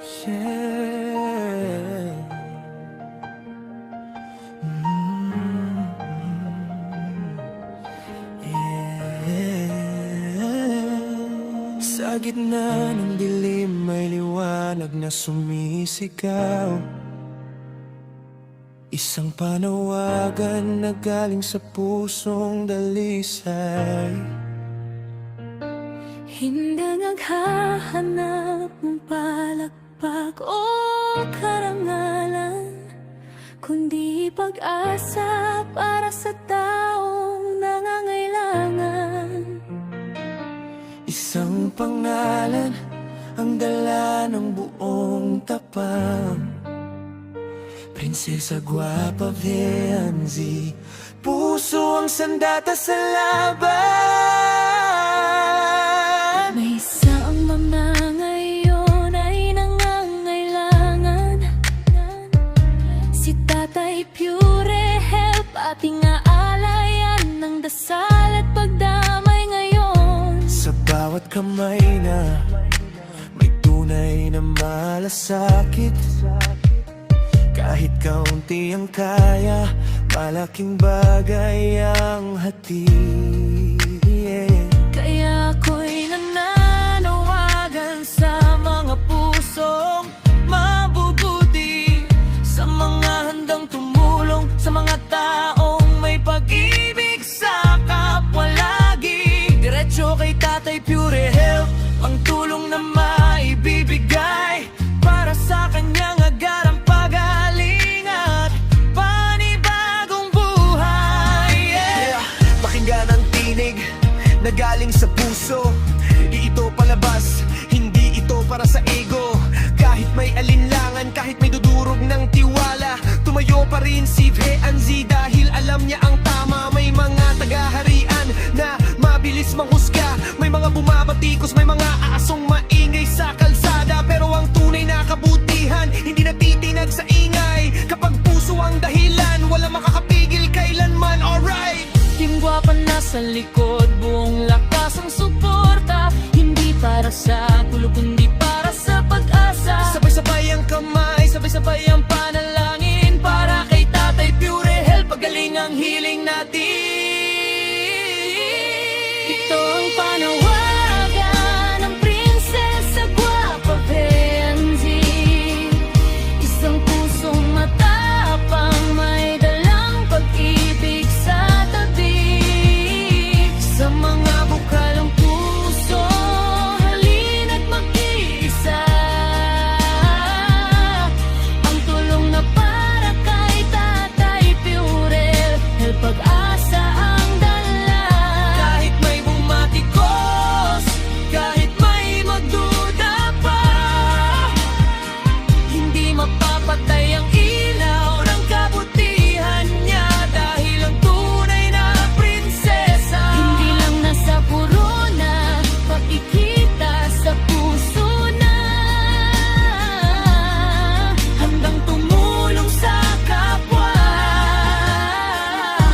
Yeah. Mm. Yeah. Sa gitna ng dilim may liwanag na sumisigaw, isang panawagan na galing sa pusong dalisay. Hindi naghahanap ng palakpak o karangalan, kundi pag-asa para sa taong nangangailangan. Isang pangalan ang dala ng buong tapang, Prinsesa Guapa Veanzi, puso ang sandata sa laban. May isang mama ngayon ay nangangailangan, si Tatay Pure Help, ating aalayan ng dasal at pagdamay ngayon. Sa bawat kamay na may tunay na malasakit, kahit kaunti ang kaya, malaking bagay ang hatid. Kaya ako'y nananawagan sa mga pusong mabubuti, sa mga handang tumulong, sa mga taong may pag-ibig sa kapwa lagi. Diretso kay Tatay Pure Help ang tulong na maibibigay para sa kanyang agarang pagaling at panibagong buhay. Pakinggan ang tinig na galing sa puso, di ito palabas, hindi ito para sa ego. Kahit may alinlangan, kahit may dudurog ng tiwala, tumayo pa rin si Veanzi dahil alam niya ang tama. May mga tagaharian na mabilis manghusga, may mga bumabatikos, may mga aasong maingay sa kalsada, pero ang tunay na kabutihan hindi natitinag sa ingay. Kapag puso ang dahilan, wala makakapigil kailanman. Alright, Team Guapa nasa likod, buong lakas ang suporta, hindi para sa gulo kundi para sa pag-asa. sabay-sabay ang kamay, sabay-sabay ang panalangin para kay Tatay Pure Help, pagaling ang healing natin. Ito ang panawagan ng Prinsesa Guapa Veanzi, isang pusong matapang, may dalang pag-ibig sa tabi. Sa mga bukalang puso, halina't mag-iisa, ang tulong na para kay Tatay Pure Help, pag-asa ang dala. Kahit may bumatikos, kahit may magduda pa, hindi mapapatay ang ilaw ng kabutihan niya, dahil ang tunay na prinsesa Hindi lang nasa corona, pakikita sa puso na, handang tumulong sa kapwa.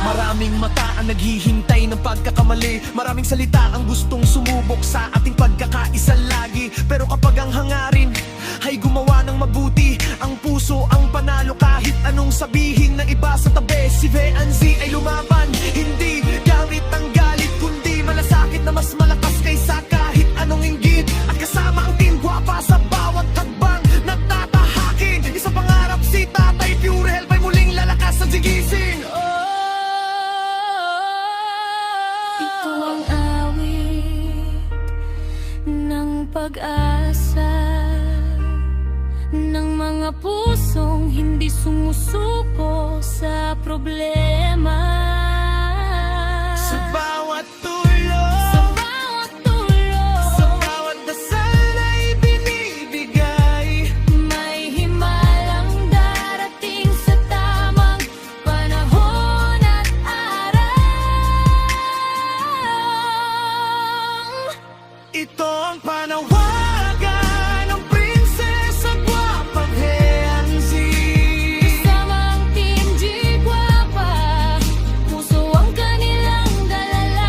Maraming mata ang naghihintay ng pagkakamali, maraming salita ang gustong sumubok sa ating pagkakaisa lagi. Pero kapag ang hangarin ay gumawa ng mabuti, ang puso ang panalo kahit anong sabihin ng iba sa tabi. Si Veanzi ay lumaban, hindi gamit ang galit, kundi malasakit na mas malakas kaysa kahit anong inggit. At kasama ang Team Guapa sa bawat hakbang nagtatahakin, isang pangarap, si Tatay Pure Help ay muling lalakas sa gigising. ito ang awit ng pag-asa ng mga pusong hindi sumusuko sa problema. Sa bawat tulong, Sa bawat tulong, sa bawat dasal na ibinibigay, may himalang darating sa tamang panahon at araw. ito ang panawagan ng Prinsesa Guapa Veanzi. Kasamang Team G Guapa, puso ang kanilang dala.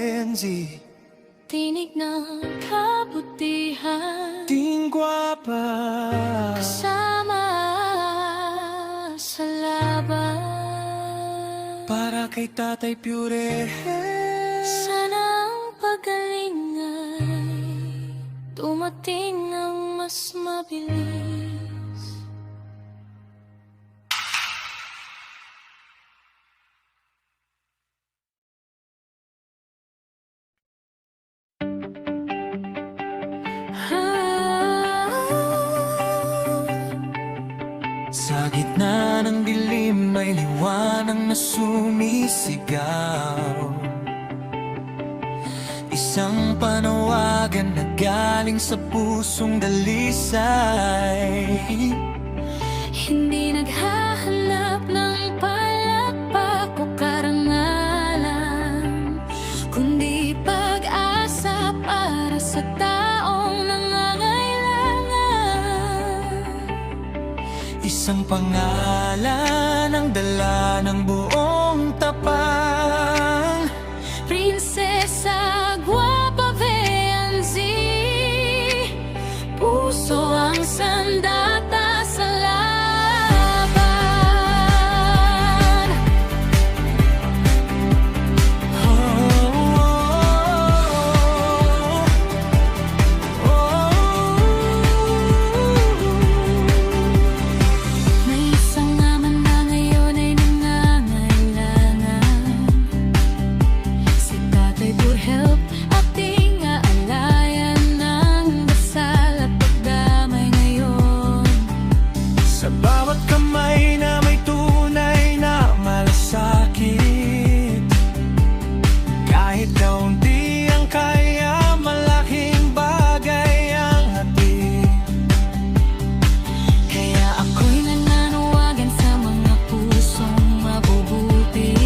Enzi, Tinig ng kabutihan, Ting Guapa, kasama sa laban. para kay Tatay Pure. Sana ang pagaling ay dumating ng mas mabilis. Sa gitna ng dilim may liwanag na sumisigaw. Isang panawagan na galing sa pusong dalisay. Hindi naghahanap ng palakpak o karangalan, kundi pag-asa para sa taong nangangailangan. Isang pangalan ang dala ng buong tapang. Prinsesa Guapa Venzi, puso ang sandata sa laban. May isang aman na ngayon ay nangangailangan. Si Tatay Purhelp, ating aalayan ng dasal at pagdamay ngayon. Sa bawat kamay na may tunay na malasakit, kahit kaunti ang kaya, malaking bagay ang hatid. Kaya ako'y nananawagan sa mga pusong mabubuti.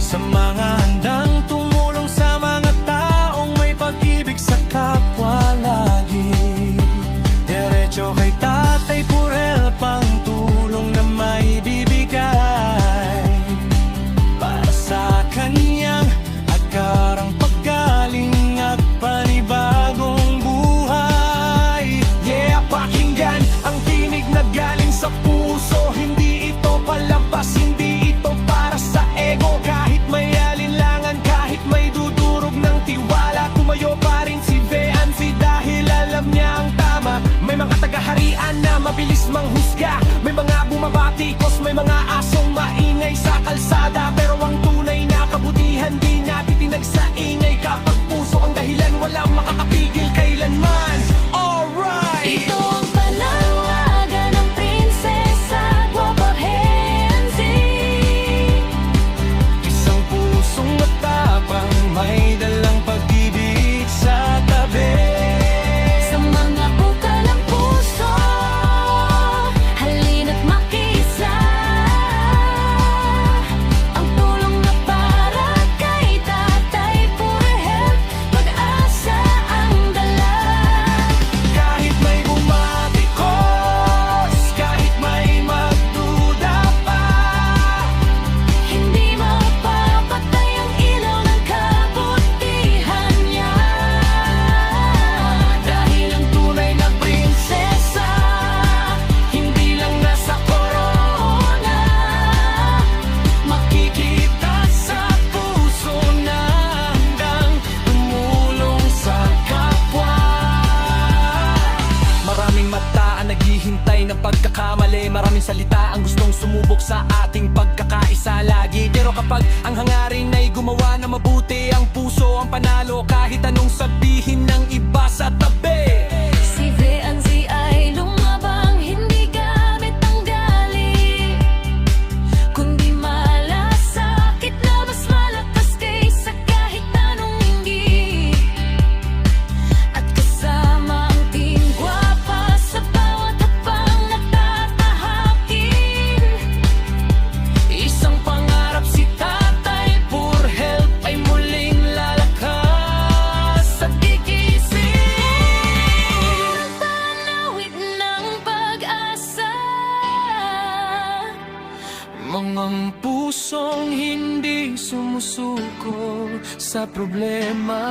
Sa mga handang tumulong sa mga taong may pag-ibig sa kapwa lagi. Diretso kay Tatay Purel pang tulong na may bibigay para sa kanyang akarang paggaling at panibagong buhay. Yeah, pakinggan ang tinig na galing sa puso. Hindi ito palampas, hindi ito para sa ego. Kahit may alinlangan, kahit may dudurog ng tiwala, tumayo pa rin si Veanzi dahil alam niya ang tama. May mga tagaharian na mabilis manghusga, may mga bumabatikos, may mga asong maingay sa kalsada. Pero ang tunay na kabutihan di natitinag sa ingay. Kapag puso ang dahilan, walang makakapigil kailanman. Alright! Ito ang panawagan ng Prinsesa Guapa Venzi. Isang pusong matapang, may dalang pag-ibig sa tabi. Sa mga bukal ng puso, halina't makisa. Ang tulong na para kay Tatay Purhelp, pag-asa ang dala. Kahit may bumatikos, kahit may magduda pa, Hindi mapapatay ang ilaw ng kabutihan niya. dahil ang tunay na prinsesa, hindi lang nasa korona, makikita sa puso na handang tumulong sa kapwa. Maraming mata ang naghihintay ng pagkakamali. Maraming salita ang gustong sumubok sa ating pagkakaisa lagi. Pero kapag ang hangarin ay gumawa na mabuti, ang puso ang panalo kahit anong sabihin ng iba sa tabi. Si Veanzi ay lumabang, hindi gamit ang galit, kundi malasakit na mas malakas kaysa kahit anong inggit. At kasama ang Team Guapa sa bawat hakbang natatahakin. Isang pangarap si Tatay Purhelp ay muling lalakas at gigising. sa problema.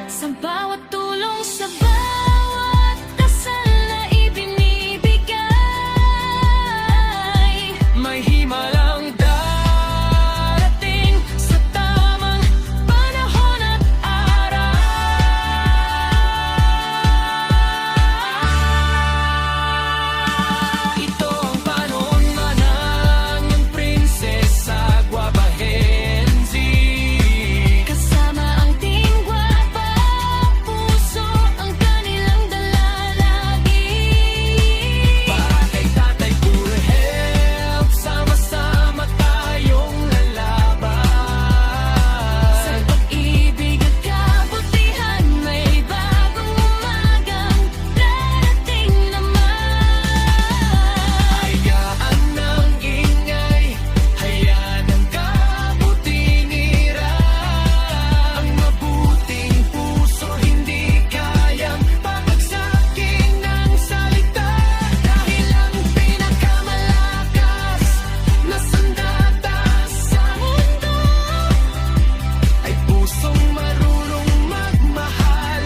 Sa bawat tulong, sa bawat dasal na ibinibigay, May himalang darating sa tamang panahon at araw. Ito ang panahon na ng iyong prinsesa Guabahenzi. kasama ang team Guapa Puso, ang kanilang dala lagi. Para kay Tatay Pure Health, sama-sama tayong lalaban. Sa pag-ibig at kabutihan, may bagong umagang darating naman. Hayaan ng ingay, hayaan ng kabutinira. Ang mabuting puso hindi kayang pabagsakin ng salita. Dahil ang pinakamalakas na sandata sa mundo ay pusong marunong magmahal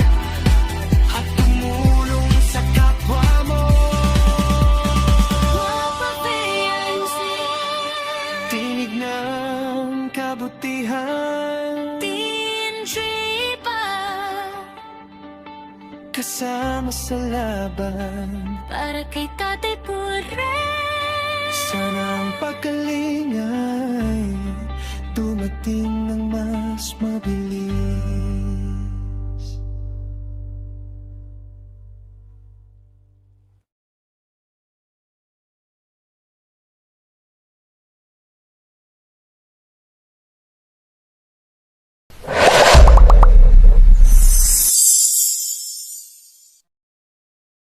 at tumulong sa kapwa mo. Guapa PNC, Tinig ng kabutihan, Team Tripa, kasama sa laban. para kay Tatay Pure